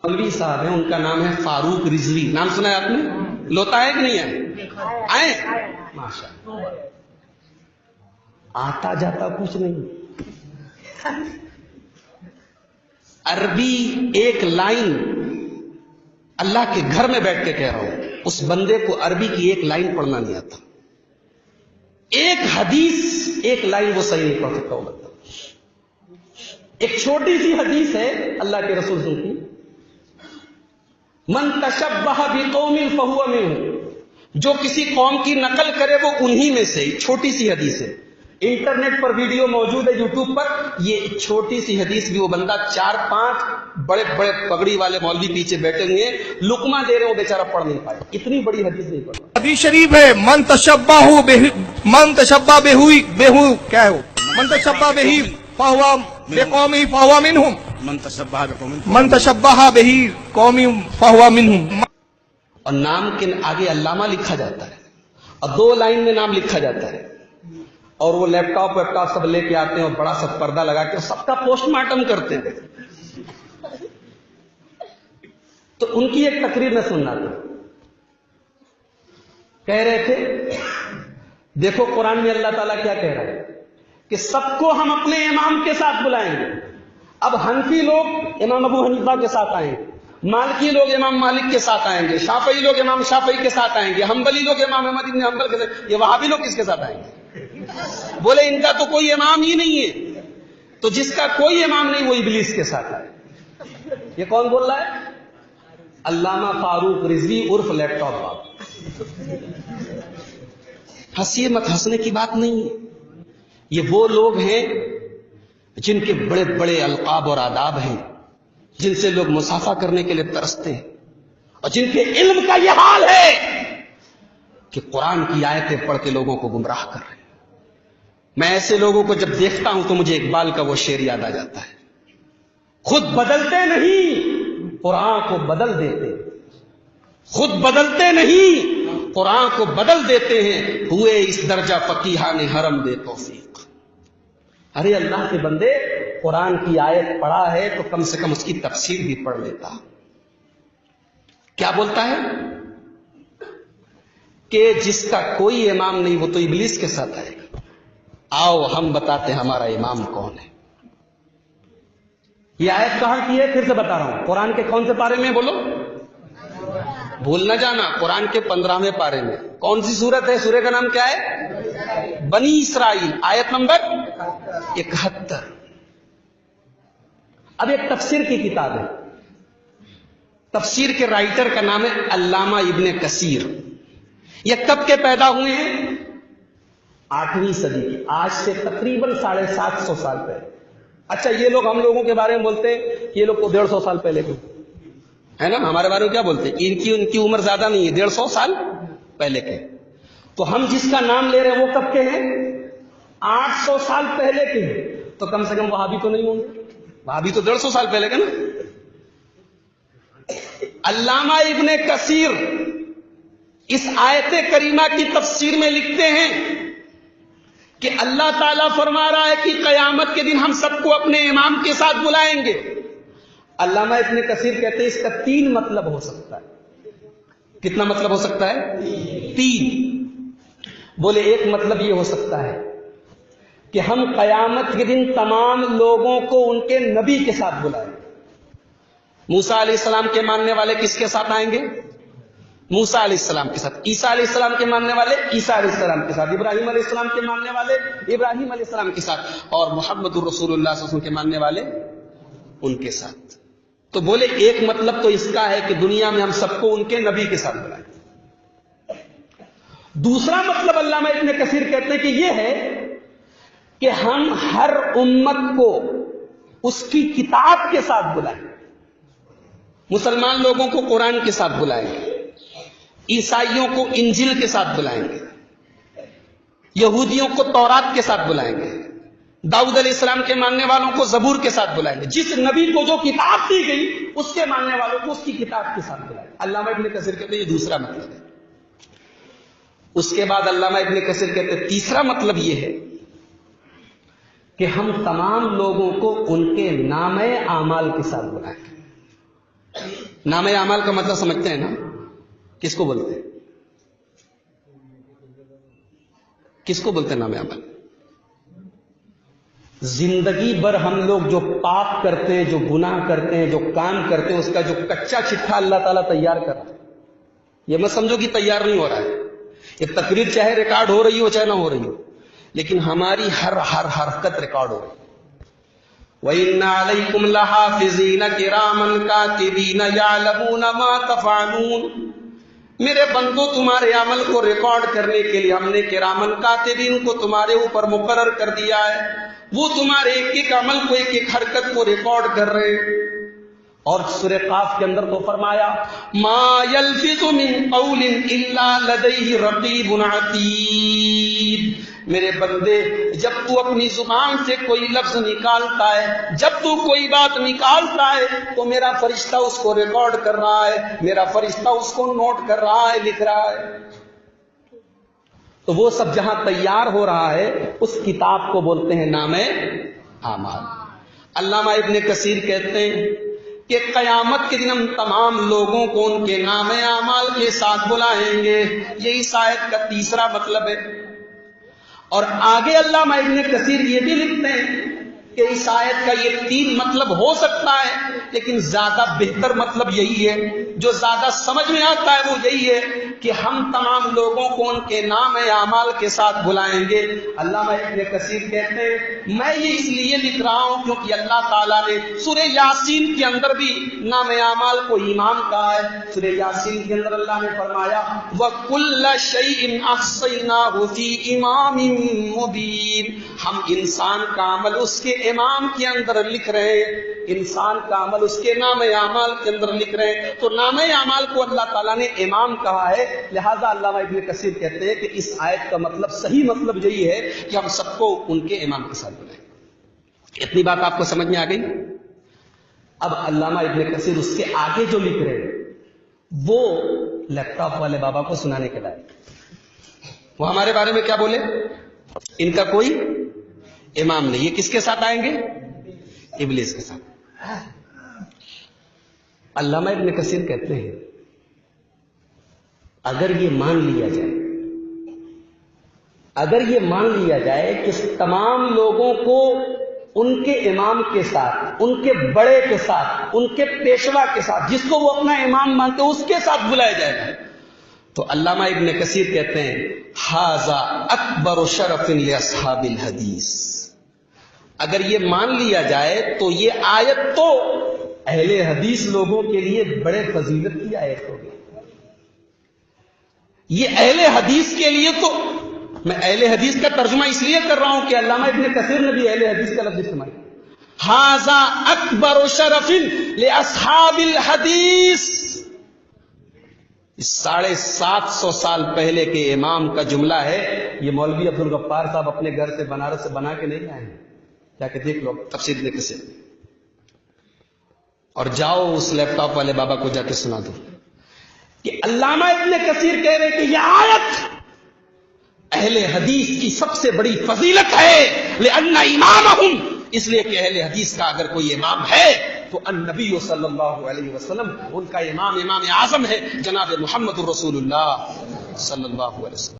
मौलवी साहब हैं, उनका नाम है फारूक रिजवी। नाम सुना है आपने? लोता है कि नहीं है? आए माशाअल्लाह। आता जाता कुछ नहीं। अरबी एक लाइन अल्लाह के घर में बैठ के कह रहा हूं, उस बंदे को अरबी की एक लाइन पढ़ना नहीं आता। एक हदीस एक लाइन वो सही नहीं पढ़ सकता वो बंदा। एक छोटी सी हदीस है अल्लाह के रसूल की, मन तशब्बह बिकौमिन फहुव मिनहुम, जो किसी कौम की नकल करे वो उन्हीं में से। छोटी सी हदीस है, इंटरनेट पर वीडियो मौजूद है यूट्यूब पर। ये छोटी सी हदीस भी वो बंदा 4-5 बड़े बड़े पगड़ी वाले मौलवी पीछे बैठे हुए लुकमा दे रहे, वो बेचारा पढ़ नहीं पाए, इतनी बड़ी हदीस नहीं पढ़ पाया। हदीस शरीफ है, मन तशब्बा बेहुई बेहू क्या है वो, मन तशब्बा बेही फाहुवा बेकौमी फाहुवा मिनहुम, मन तशब्बहा बेही कौमी फाहुवा मिनहुम। और नाम के आगे अल्लामा लिखा जाता है और 2 लाइन में नाम लिखा जाता है, और वो लैपटॉप सब लेके आते हैं और बड़ा सा पर्दा लगा के सबका पोस्टमार्टम करते हैं। तो उनकी एक तकरीर में सुनना था, कह रहे थे देखो कुरान में अल्लाह ताला क्या कह रहा है कि सबको हम अपने इमाम के साथ बुलाएंगे। अब हनफी लोग इमाम अबू हनीफा के साथ आएंगे, मालिकी लोग इमाम मालिक के साथ आएंगे, शाफई लोग इमाम शाफई के साथ आएंगे, हम्बली लोग इमाम अहमद इब्न हम्बल के साथ, ये वहाबी लोग किसके साथ आएंगे? बोले इनका तो कोई इमाम ही नहीं है। तो जिसका कोई इमाम नहीं वो इब्लीस के साथ आए। ये कौन बोल रहा है? अल्लामा फारूक रिजवी उर्फ लैपटॉप बाप। हंसिए मत, हंसने की बात नहीं है। ये वो लोग हैं जिनके बड़े बड़े अलकाब और आदाब हैं, जिनसे लोग मुसाफा करने के लिए तरसते हैं, और जिनके इल्म का यह हाल है कि कुरान की आयतें पढ़ के लोगों को गुमराह कर रहे हैं। मैं ऐसे लोगों को जब देखता हूं तो मुझे इकबाल का वो शेर याद आ जाता है, खुद बदलते नहीं कुरान को बदल देते, खुद बदलते नहीं कुरान को बदल देते हैं, हुए इस दर्जा फकीहा ने हरम दे तौफीक। अरे अल्लाह के बंदे, कुरान की आयत पढ़ा है तो कम से कम उसकी तफसीर भी पढ़ लेता। क्या बोलता है कि जिसका कोई इमाम नहीं वो तो इब्लीस के साथ आएगा। आओ हम बताते हैं हमारा इमाम कौन है। ये आयत कहां की है? फिर से बता रहा हूं, कुरान के कौन से पारे में? बोलो, भूल ना जाना, कुरान के 15वें पारे में। कौन सी सूरत है? सूरह का नाम क्या है? बनी इसराइल, आयत नंबर 71। अब एक तफसीर की किताब है, तफसीर के राइटर का नाम है अल्लामा इब्ने कसीर। ये कब के पैदा हुए हैं? 8वीं सदी की, आज से तकरीबन 750 साल पहले। अच्छा, ये लोग हम लोगों के बारे में बोलते हैं कि ये लोग को 150 साल पहले के है ना, हमारे बारे में क्या बोलते हैं? इनकी उम्र ज्यादा नहीं है, 150 साल पहले के। तो हम जिसका नाम ले रहे हैं वो कब के हैं? 800 साल पहले के हैं। तो कम से कम वहाबी तो नहीं होंगे, वहाबी तो 150 साल पहले के ना। अल्लामा इब्ने कसीर इस आयते करीमा की तफसीर में लिखते हैं कि अल्लाह ताला फरमा रहा है कि कयामत के दिन हम सबको अपने इमाम के साथ बुलाएंगे। अल्लामा इब्ने कसीर कहते हैं इसका 3 मतलब हो सकता है। कितना मतलब हो सकता है? 3। बोले एक मतलब ये हो सकता है कि हम कयामत के दिन तमाम लोगों को उनके नबी के साथ बुलाएंगे। मूसा अलैहिस्सलाम के मानने वाले किसके साथ आएंगे? मूसा अलैहिस्सलाम के साथ। ईसा अलैहिस्सलाम के मानने वाले ईसा अलैहिस्सलाम के साथ। इब्राहिम अलैहिस्सलाम के मानने वाले इब्राहिम अलैहिस्सलाम के साथ। और मोहम्मदुर रसूलुल्लाह सल्लल्लाहु अलैहि वसल्लम के मानने वाले उनके साथ। तो बोले एक मतलब तो इसका है कि दुनिया में हम सबको उनके नबी के साथ बुलाएं। दूसरा मतलब अल्लामा इब्ने कसीर कहते हैं कि यह है कि हम हर उम्मत को उसकी किताब के साथ बुलाएं। मुसलमान लोगों को कुरान के साथ बुलाएंगे, ईसाइयों को इंजिल के साथ बुलाएंगे, यहूदियों को तौरात के साथ बुलाएंगे, दाऊद अलैहिस्सलाम के मानने वालों को जबूर के साथ बुलाएंगे। जिस नबी को जो किताब दी गई उसके मानने वालों को उसकी किताब के साथ बुलाएंगे। अल्लामा इब्ने कसीर कहते हैं ये दूसरा मतलब है। उसके बाद अल्लामा इब्ने कसीर कहते हैं तीसरा मतलब यह है कि हम तमाम लोगों को उनके नामे आमाल के साथ बुलाएंगे। नाम अमाल का मतलब समझते हैं ना? किसको बोलते हैं? किसको बोलते हैं नाम अमाल? जिंदगी भर हम लोग जो पाप करते हैं, जो गुनाह करते हैं, जो काम करते हैं, उसका जो कच्चा चिट्ठा अल्लाह ताला तैयार कर रहा है। ये मत समझो कि तैयार नहीं हो रहा है। ये तकरीर चाहे रिकॉर्ड हो रही हो चाहे ना हो रही हो, लेकिन हमारी हर हरकत रिकॉर्ड हो रही है। वइन्ना अलैकुम लहाफिज़ीन किरामन कातिबीन यअलमून मा तफ़अलून। मेरे बंदो, तुम्हारे अमल को रिकॉर्ड करने के लिए हमने किरामन कातिबीन को तुम्हारे ऊपर मुकर्रर कर दिया है। वो तुम्हारे एक एक अमल को, एक एक हरकत को रिकॉर्ड कर रहे हैं। और सूरह काफ के अंदर तो फरमाया, मा यल्फिज़ु मिन कौलिन इल्ला लदैहि रक़ीबुन अतीद। मेरे बंदे, जब तू अपनी जुबान से कोई लफ्ज निकालता है, जब तू कोई बात निकालता है, तो मेरा फरिश्ता उसको रिकॉर्ड कर रहा है, मेरा फरिश्ता उसको नोट कर रहा है, लिख रहा है। तो वो सब जहां तैयार हो रहा है, उस किताब को बोलते हैं नामे आमाल। अल्लामा इब्ने कसीर कहते हैं कि कयामत के दिन हम तमाम लोगों को उनके नामे आमाल के साथ बुलाएंगे। ये इस आयत का तीसरा मतलब है। और आगे अल्लामा इब्ने कसीर ये भी लिखते हैं कि इस आयत का ये 3 मतलब हो सकता है, लेकिन ज्यादा बेहतर मतलब यही है, जो ज्यादा समझ में आता है वो यही है कि हम तमाम लोगों को उनके नाम आमाल के साथ बुलाएंगे। अल्लामा इब्ने कसीर कहते हैं, मैं ये इसलिए लिख रहा हूं क्योंकि अल्लाह ताला ने सूरह यासीन के अंदर भी नाम आमाल को ईमान कहा है। सूरह यासीन के अंदर अल्लाह ने फरमाया, व कुल्ल शैइन अहसैनाहु फी इमामिन मुबीन। हम इंसान का अमल उसके इमाम के अंदर लिख रहे हैं, इंसान का अमल उसके नाम आमाल के अंदर लिख रहे हैं। तो नाम आमाल को अल्लाह ताला ने इमाम कहा है। लिहाजा अल्लामा इब्ने कसीर कहते हैं कि इस आयत का मतलब, सही मतलब यही है कि हम सबको उनके इमाम के साथ बुलाएं। इतनी बात आपको समझ में आ गई? अब अल्लामा इब्ने कसीर उसके आगे जो लिख रहे हैं वो लैपटॉप वाले बाबा को सुनाने के लायक। वो हमारे बारे में क्या बोले? इनका कोई इमाम नहीं। ये किसके साथ आएंगे? इब्लीस के साथ। अल्लामा इब्ने कसीर कहते हैं, अगर ये मान लिया जाए, अगर ये मान लिया जाए कि तमाम लोगों को उनके इमाम के साथ, उनके बड़े के साथ, उनके पेशवा के साथ, जिसको वो अपना इमाम मानते हैं, उसके साथ बुलाया जाएगा, तो अल्लामा इब्ने कसीर कहते हैं, हाजा अकबर शरफिन लिअस्हाबिल हदीस। अगर ये मान लिया जाए तो ये आयत तो अहले हदीस लोगों के लिए बड़े फजीलत की आयत होगी। ये अहले हदीस के लिए, तो मैं अहले हदीस का तर्जुमा इसलिए कर रहा हूं कि अल्लामा इब्ने कसीर ने भी अहले हदीस का लफ्ज इस्तेमाल किया। हाजा अकबर शरफिन लिअस्हाबिल हदीस। 750 साल पहले के इमाम का जुमला है। ये मौलवी अब्दुल गफ्फार साहब अपने घर से बनारस से बना के नहीं आए हैं, जाके देख लो तफसीर इब्ने कसीर, और जाओ उस लैपटॉप वाले बाबा को जाके सुना दो कि अल्लामा इब्ने कसीर कह रहे कि यह आयत अहले हदीस की सबसे बड़ी फजीलत है, लिअन्ना इमामहुम, इसलिए कि अहले हदीस का अगर कोई इमाम है तो अन्नबी सल्लल्लाहु अलैहि वसल्लम, उनका इमाम आजम है जनाब मुहम्मद रसूलुल्लाह सल्लल्लाहु अलैहि वसल्लम।